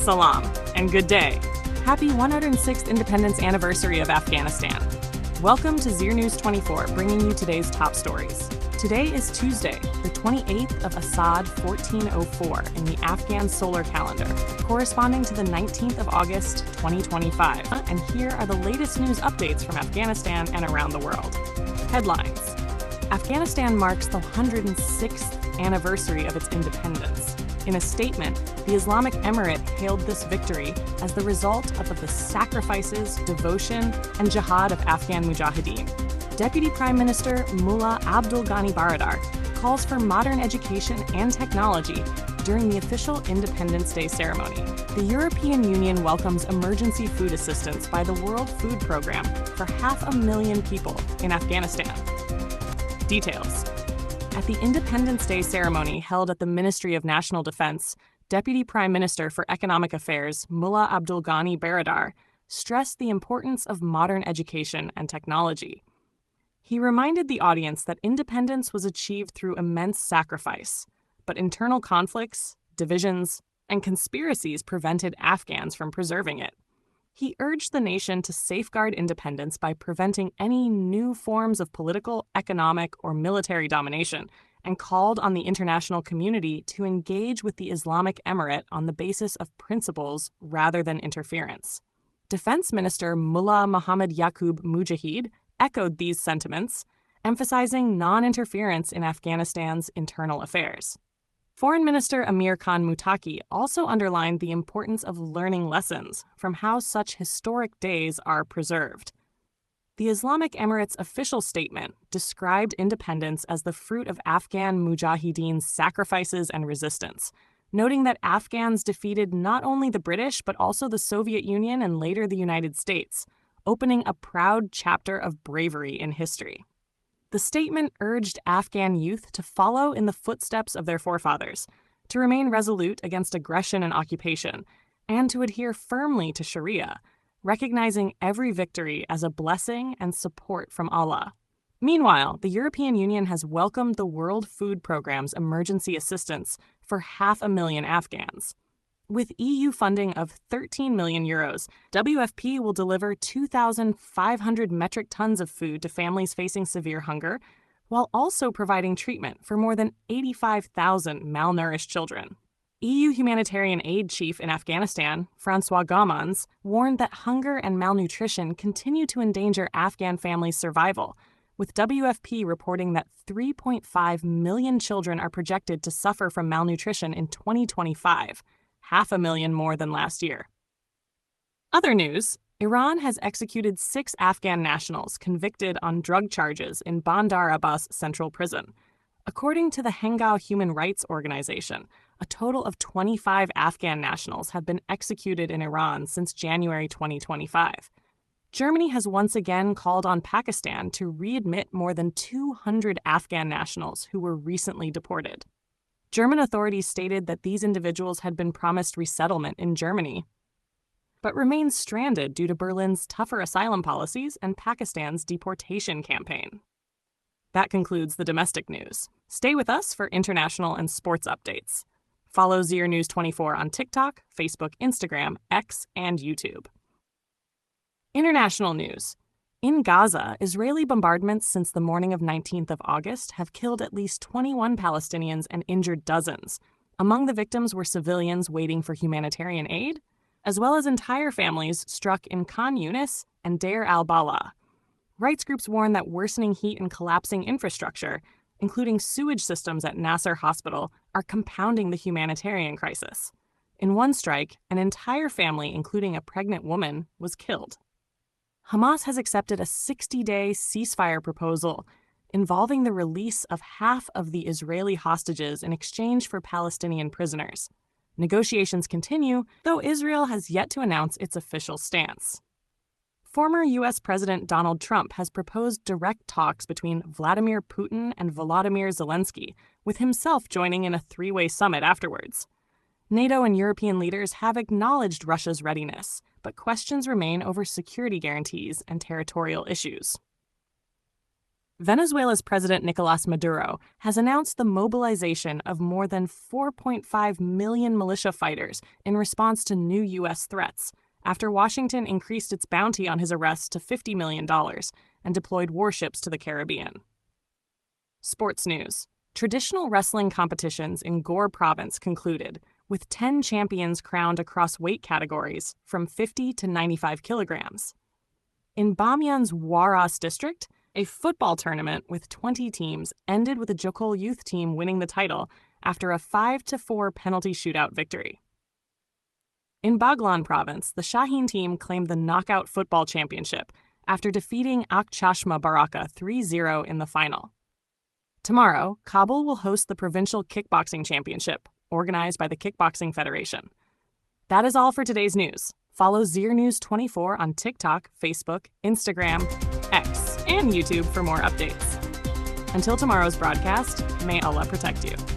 Salam, and good day. Happy 106th Independence Anniversary of Afghanistan. Welcome to Zir News 24, bringing you today's top stories. Today is Tuesday, the 28th of Asad 1404 in the Afghan solar calendar, corresponding to the 19th of August 2025. And here are the latest news updates from Afghanistan and around the world. Headlines. Afghanistan marks the 106th anniversary of its independence. In a statement, the Islamic Emirate hailed this victory as the result of the sacrifices, devotion, and jihad of Afghan mujahideen. Deputy Prime Minister Mullah Abdul Ghani Baradar calls for modern education and technology during the official Independence Day ceremony. The European Union welcomes emergency food assistance by the World Food Programme for 500,000 people in Afghanistan. Details. At the Independence Day ceremony held at the Ministry of National Defense, Deputy Prime Minister for Economic Affairs Mullah Abdul Ghani Baradar stressed the importance of modern education and technology. He reminded the audience that independence was achieved through immense sacrifice, but internal conflicts, divisions, and conspiracies prevented Afghans from preserving it. He urged the nation to safeguard independence by preventing any new forms of political, economic, or military domination, and called on the international community to engage with the Islamic Emirate on the basis of principles rather than interference. Defense Minister Mullah Muhammad Yaqub Mujahid echoed these sentiments, emphasizing non-interference in Afghanistan's internal affairs. Foreign Minister Amir Khan Muttaqi also underlined the importance of learning lessons from how such historic days are preserved. The Islamic Emirates' official statement described independence as the fruit of Afghan mujahideen's sacrifices and resistance, noting that Afghans defeated not only the British but also the Soviet Union and later the United States, opening a proud chapter of bravery in history. The statement urged Afghan youth to follow in the footsteps of their forefathers, to remain resolute against aggression and occupation, and to adhere firmly to Sharia, recognizing every victory as a blessing and support from Allah. Meanwhile, the European Union has welcomed the World Food Programme's emergency assistance for 500,000 Afghans. With EU funding of €13 million, WFP will deliver 2,500 metric tons of food to families facing severe hunger, while also providing treatment for more than 85,000 malnourished children. EU humanitarian aid chief in Afghanistan, Francois Gaumans, warned that hunger and malnutrition continue to endanger Afghan families' survival, with WFP reporting that 3.5 million children are projected to suffer from malnutrition in 2025. 500,000 more than last year. Other news, Iran has executed 6 Afghan nationals convicted on drug charges in Bandar Abbas Central Prison. According to the Hengao Human Rights Organization, a total of 25 Afghan nationals have been executed in Iran since January 2025. Germany has once again called on Pakistan to readmit more than 200 Afghan nationals who were recently deported. German authorities stated that these individuals had been promised resettlement in Germany, but remained stranded due to Berlin's tougher asylum policies and Pakistan's deportation campaign. That concludes the domestic news. Stay with us for international and sports updates. Follow Zir News 24 on TikTok, Facebook, Instagram, X, and YouTube. International news. In Gaza, Israeli bombardments since the morning of 19th of August have killed at least 21 Palestinians and injured dozens. Among the victims were civilians waiting for humanitarian aid, as well as entire families struck in Khan Yunis and Deir al-Balah. Rights groups warn that worsening heat and collapsing infrastructure, including sewage systems at Nasser Hospital, are compounding the humanitarian crisis. In one strike, an entire family, including a pregnant woman, was killed. Hamas has accepted a 60-day ceasefire proposal involving the release of half of the Israeli hostages in exchange for Palestinian prisoners. Negotiations continue, though Israel has yet to announce its official stance. Former U.S. President Donald Trump has proposed direct talks between Vladimir Putin and Volodymyr Zelensky, with himself joining in a three-way summit afterwards. NATO and European leaders have acknowledged Russia's readiness, but questions remain over security guarantees and territorial issues. Venezuela's President Nicolas Maduro has announced the mobilization of more than 4.5 million militia fighters in response to new U.S. threats, after Washington increased its bounty on his arrest to $50 million and deployed warships to the Caribbean. Sports news. Traditional wrestling competitions in Gore Province concluded, with 10 champions crowned across weight categories from 50 to 95 kilograms. In Bamyan's Huaraz district, a football tournament with 20 teams ended with the Jokol youth team winning the title after a 5-4 penalty shootout victory. In Baghlan province, the Shaheen team claimed the knockout football championship after defeating Akh-Chashma Baraka 3-0 in the final. Tomorrow, Kabul will host the Provincial Kickboxing Championship, organized by the Kickboxing Federation. That is all for today's news. Follow Zir News 24 on TikTok, Facebook, Instagram, X, and YouTube for more updates. Until tomorrow's broadcast, may Allah protect you.